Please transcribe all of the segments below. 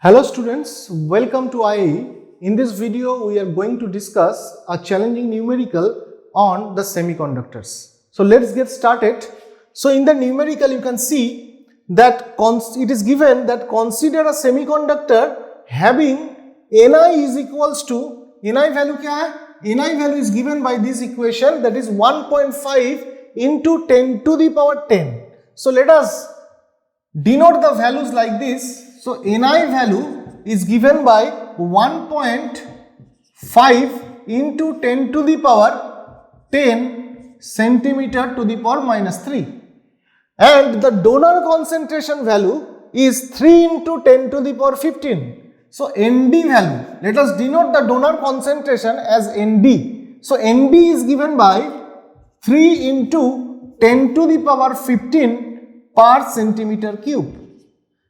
Hello students, welcome to IAE. In this video, we are going to discuss a challenging numerical on the semiconductors. So let's get started. So in the numerical, you can see that it is given that consider a semiconductor having Ni is equals to, Ni value क्या है? Ni value is given by this equation, that is 1.5 into 10 to the power 10. So let us denote the values like this. So Ni value is given by 1.5 into 10 to the power 10 centimeter to the power minus 3, and the donor concentration value is 3 into 10 to the power 15. So Nd value, let us denote the donor concentration as Nd. So Nd is given by 3 into 10 to the power 15 per centimeter cube,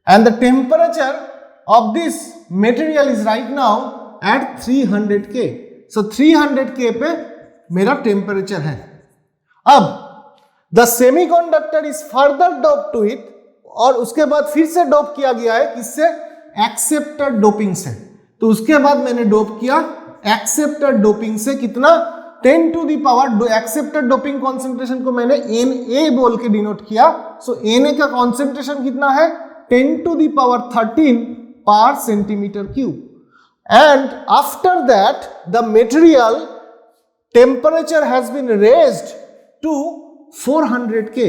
and the temperature of this material is right now at 300 K. So 300 K पे मेरा temperature है. अब the semiconductor is further dope to it, और उसके बाद फिर से dope किया गया है किससे? एक्सेप्टर डोपिंग से. तो उसके बाद मैंने डोप किया एक्सेप्टर डोपिंग से. कितना? 10 to the power. Acceptor doping concentration को मैंने Na बोल के डिनोट किया. सो Na का कॉन्सेंट्रेशन कितना है? 10 to the power 13 per centimeter cube, and after that the material temperature has been raised to 400 K.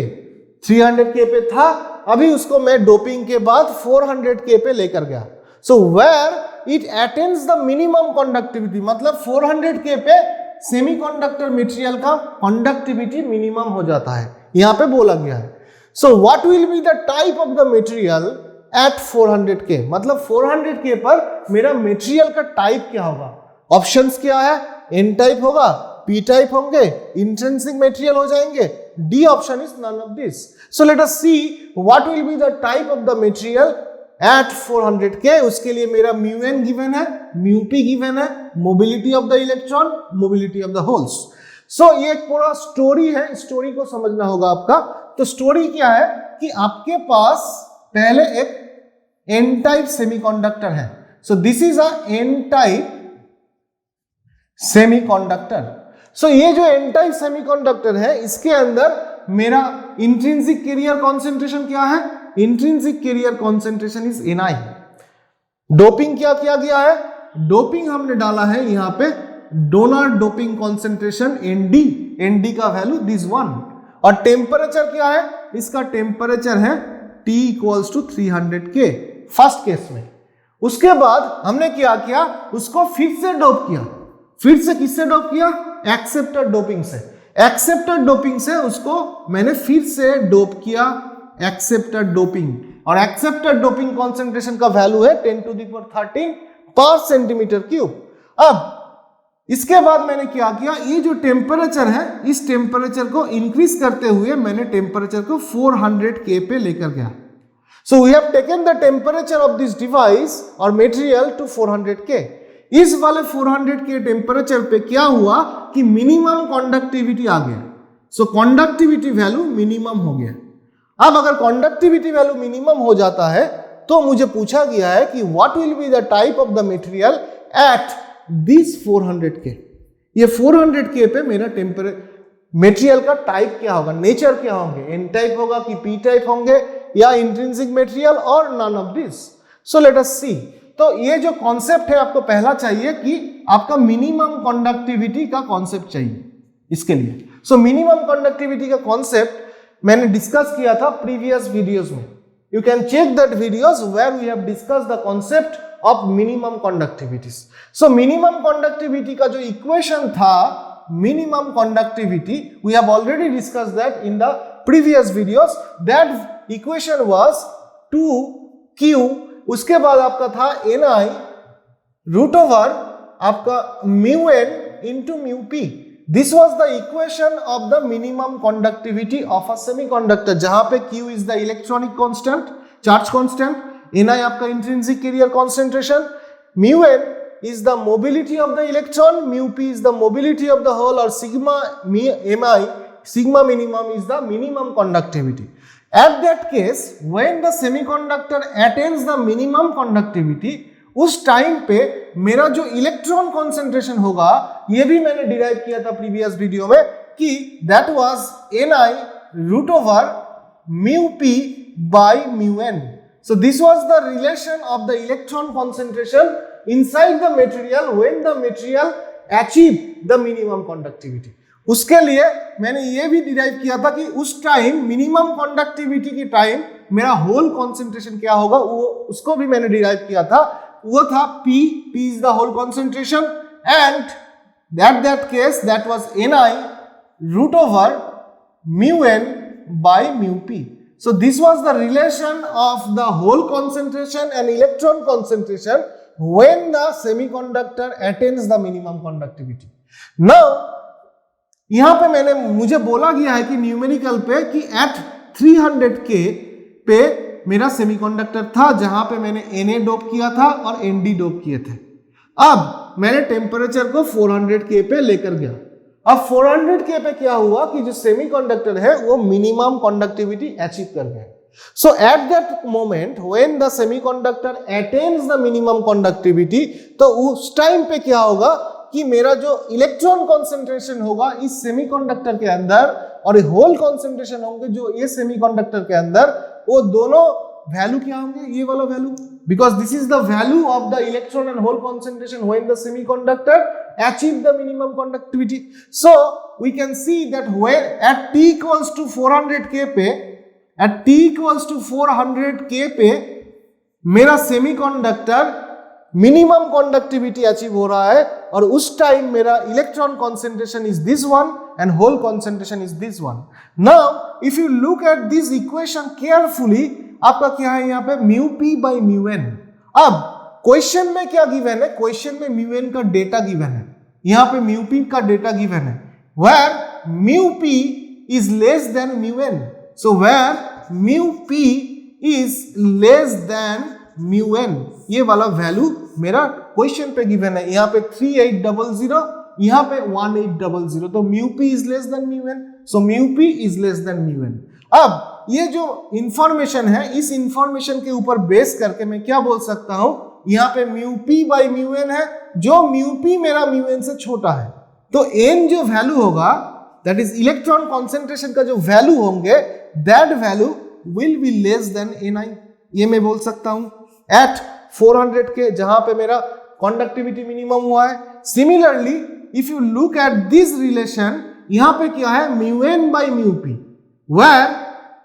300 K पे था, अभी उसको मैं डोपिंग के बाद 400 K पे लेकर गया. So where it attains the minimum conductivity, मतलब 400 K पे सेमीकंडक्टर मटेरियल का कंडक्टिविटी मिनिमम हो जाता है, यहां पे बोला गया है. So what will be the type of the material at 400 K? मतलब 400 K पर मेरा मटेरियल का टाइप क्या होगा? ऑप्शंस क्या है? N टाइप होगा, P टाइप होंगे, इंट्रिंसिक मटेरियल हो जाएंगे. D option is none of this. So let us see what will be the type of the material at 400 K. उसके लिए मेरा μn गिवन है, μp गिवन है, mobility of the electron, mobility of the holes. So ये एक पूरा story है, story को समझना होगा आपका. तो स्टोरी क्या है कि आपके पास पहले एक N टाइप सेमीकंडक्टर है. So this is a N type semiconductor. So ये जो N टाइप सेमीकंडक्टर है, इसके अंदर मेरा इंट्रिंसिक कैरियर कॉन्सेंट्रेशन क्या है? Intrinsic carrier concentration is Ni. डोपिंग क्या किया गया है? डोपिंग हमने डाला है यहां पे डोनर डोपिंग कॉन्सेंट्रेशन Nd का वैल्यू दिस वन. और टेम्परेचर क्या है? इसका टेम्परेचर है T equals to 300 K first case में. उसके बाद हमने क्या किया? उसको फिर से डोप किया. फिर से किससे डोप किया? एक्सेप्टर डोपिंग से. एक्सेप्टर डोपिंग से उसको मैंने फिर से डोप किया एक्सेप्टर डोपिंग, और एक्सेप्टर डोपिंग कॉन्सेंट्रेशन का वैल्यू है 10 टू द पावर 13 पर सेंटीमीटर क्यूब. अब इसके बाद मैंने क्या किया? ये जो टेम्परेचर है, इस टेम्परेचर को इंक्रीज करते हुए मैंने टेम्परेचर को 400 K पे लेकर गया. So we have taken the temperature of this device और मटेरियल टू 400 K. इस वाले 400 K टेम्परेचर पे क्या हुआ कि मिनिमम कंडक्टिविटी आ गया. सो कंडक्टिविटी वैल्यू मिनिमम हो गया. अब अगर कंडक्टिविटी वैल्यू मिनिमम हो जाता है तो मुझे पूछा गया है कि what will be the type of the material at this 400 K. ये 400 K पे मेरा मटेरियल का टाइप क्या होगा, नेचर क्या होंगे? N टाइप होगा कि P टाइप होंगे, या इंट्रिंसिक मटेरियल, और none of this. So let us see. तो ये जो कॉन्सेप्ट है आपको पहला चाहिए कि आपका मिनिमम कंडक्टिविटी का कॉन्सेप्ट चाहिए इसके लिए. सो मिनिमम कंडक्टिविटी का कॉन्सेप्ट मैंने डिस्कस किया था प्रीवियस वीडियोस में. You can check that videos where we have discuss the concept of minimum conductivities. So minimum conductivity का जो equation था, minimum conductivity, we have already discussed that in the previous videos. That equation was 2q, उसके बाद आपका था Ni root over आपका μn into μp. This was the equation of the minimum conductivity of a semiconductor, जहां पे q is the electronic constant, charge constant, Ni आपका intrinsic carrier concentration, μn is the mobility of the electron, μp is the mobility of the hole, और sigma mi, sigma minimum is the minimum conductivity. At that case, when the semiconductor attains the minimum conductivity, उस time पे मेरा जो electron concentration होगा, ये भी मैंने derive किया था प्रीवियस वीडियो में कि that was Ni root over mu p by mu n. So this was the relation of the electron concentration inside the material when the material achieve the minimum conductivity. उसके लिए मैंने ये भी derive किया था कि उस टाइम मिनिमम कंडक्टिविटी की टाइम मेरा होल कॉन्सेंट्रेशन क्या होगा, वो उसको भी मैंने डिराइव किया था. वो था P is the hole concentration and that case that was Ni root over mu n by mu p. So this was the relation of the whole concentration and electron concentration when the semiconductor attains the minimum conductivity. Now यहां पे मुझे बोला गया है कि numerical पे कि eight 300K पे मेरा सेमीकंडक्टर था जहां पे मैंने Na डोप किया था और Nd डोप किए थे. अब मैंने टेम्परेचर को 400K पे लेकर गया. अब 400K पे क्या हुआ कि जो सेमीकंडक्टर है वो मिनिमम कंडक्टिविटी अचीव कर गया. So at that moment when the semiconductor attains the minimum conductivity, तो उस टाइम पे क्या होगा कि मेरा जो इलेक्ट्रॉन कॉन्सेंट्रेशन होगा इस सेमीकंडक्टर के अंदर और होल कॉन्सेंट्रेशन होंगे जो ये सेमीकंडक्टर के अंदर, वो दोनों वैल्यू क्या होंगे, ये वाला value, because this is the value of the electron and hole concentration when the semiconductor achieve the minimum conductivity. So we can see that when at t equals to 400K पे, eight t equals to 400K पे मेरा semiconductor minimum conductivity achieve हो रहा है और उस time मेरा electron concentration is this one and hole concentration is this one. Now if you look at this equation carefully, आपका क्या है यहाँ पे mu p by mu n. अब क्वेश्चन में क्या गिवन है, क्वेश्चन में mu n का डेटा गिवन है, यहाँ पे mu p का डेटा गिवन है, where mu p is less than mu n. So where mu p is less than mu n, ये वाला वैल्यू मेरा क्वेश्चन पे गिवन है. यहाँ पे 3800, यहाँ पे 1800, तो mu p is less than mu n. So mu p is less than mu n. अब ये जो इंफॉर्मेशन है, इस इंफॉर्मेशन के ऊपर बेस करके मैं क्या बोल सकता हूं, यहाँ पे mu p by mu n है, जो mu p मेरा mu n से छोटा है, तो n जो वैल्यू होगा, दैट इज इलेक्ट्रॉन कॉन्सेंट्रेशन का जो वैल्यू होंगे, that value will be less than Ni. ये मैं बोल सकता हूं एट 400K जहां पे मेरा कंडक्टिविटी मिनिमम हुआ है. Similarly if you look at this relation, यहां पे क्या है mu n by mu p, where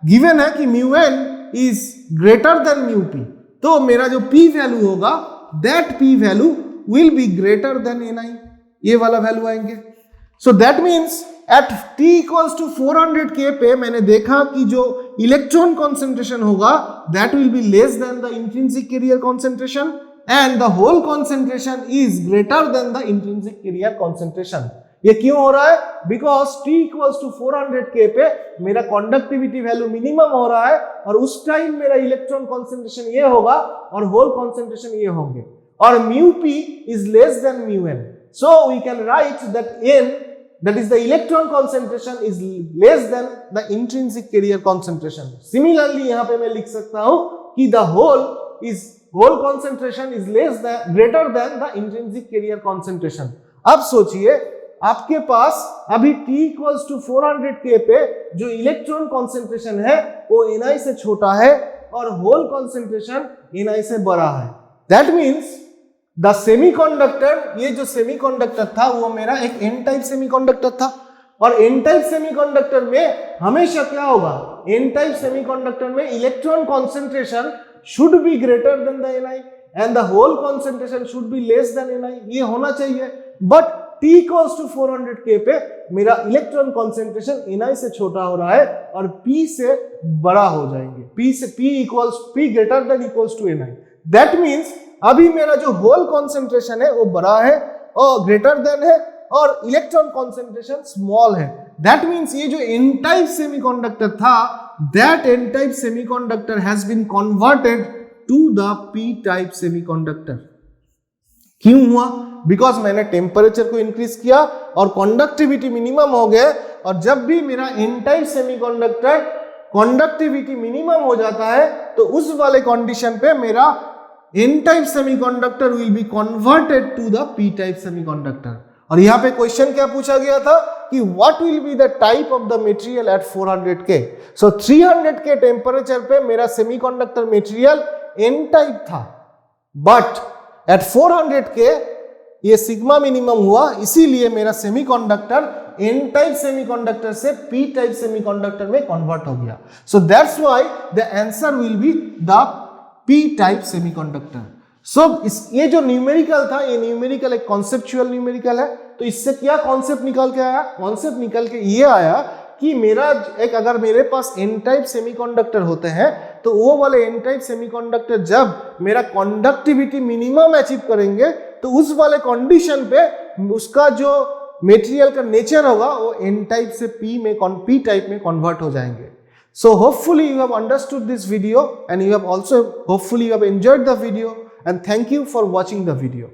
given है कि mu n is greater than mu p, तो मेरा जो p वैल्यू होगा, that p value will be greater than Ni. ये वाला वैल्यू आएंगे. So that means at t equals to 400K पे मैंने देखा कि जो इलेक्ट्रॉन कॉन्सेंट्रेशन होगा that will be less then the intrinsic carrier concentration and the hole concentration is greater than the intrinsic carrier concentration. ये क्यों हो रहा है, because t equals to 400K पे मेरा कंडक्टिविटी वैल्यू मिनिमम हो रहा है और उस टाइम मेरा इलेक्ट्रॉन कॉन्सेंट्रेशन ये होगा और होल कॉन्सेंट्रेशन ये होंगे और mu p is less than mu n. So we can write that n, that is the electron concentration, is less than the intrinsic carrier concentration. Similarly यहाँ पे मैं लिख सकता हूँ कि the whole concentration is greater than the intrinsic carrier concentration. अब सोचिए आपके पास अभी t इक्वल्स टू 400K पे जो इलेक्ट्रॉन कॉन्सेंट्रेशन है वो Ni से छोटा है और होल कॉन्सेंट्रेशन Ni से बड़ा है. दैट मीन्स द सेमीकंडक्टर, ये जो सेमीकंडक्टर था वो मेरा एक एन टाइप सेमीकंडक्टर था और एन टाइप सेमीकंडक्टर में हमेशा क्या होगा, एन टाइप सेमीकंडक्टर में electron concentration should be greater than the Ni and the hole concentration should be less than Ni. ये होना चाहिए, but t equals to 400K पे मेरा इलेक्ट्रॉन कॉन्सेंट्रेशन Ni से छोटा हो रहा है और p से बड़ा हो जाएंगे, p greater than equals to Ni. That means अभी मेरा जो होल कॉन्सेंट्रेशन है वो बड़ा है और ग्रेटर देन है और इलेक्ट्रॉन कॉन्सेंट्रेशन स्मॉल है. दैट मीन्स ये जो एन टाइप सेमीकंडक्टर था, that N type semiconductor has been converted to the p type semiconductor. क्यों हुआ, बिकॉज मैंने टेम्परेचर को इंक्रीज किया और कंडक्टिविटी मिनिमम हो गया और जब भी मेरा N type semiconductor conductivity minimum हो जाता है तो उस वाले कंडीशन पे मेरा N type semiconductor will be converted to the P type semiconductor. और यहाँ पे क्वेश्चन क्या पूछा गया था कि what will be the type of the material at 400 K. So 300 के टेम्परेचर पे मेरा सेमीकंडक्टर मटेरियल एन टाइप था, बट एट 400 के ये सिग्मा मिनिमम हुआ, इसीलिए मेरा सेमीकंडक्टर एन टाइप सेमीकंडक्टर से पी टाइप सेमीकंडक्टर में कन्वर्ट हो गया। So that's why the answer will be the P type semiconductor. So ये जो न्यूमेरिकल था, ये न्यूमेरिकल एक कॉन्सेप्चुअल न्यूमेरिकल है। तो इससे क्या कॉन्सेप्ट निकल के आया? कॉन्सेप्ट निकल के ये आया कि मेरा एक, अगर मेरे पास एन टाइप सेमीकंडक्टर होते हैं तो वो वाले एन टाइप सेमीकंडक्टर जब मेरा कंडक्टिविटी मिनिमम अचीव करेंगे तो उस वाले कंडीशन पे उसका जो मटेरियल का नेचर होगा वो एन टाइप से पी टाइप में कन्वर्ट हो जाएंगे। So hopefully you have understood this video and you have also hopefully you have enjoyed the video, and thank you for watching the video.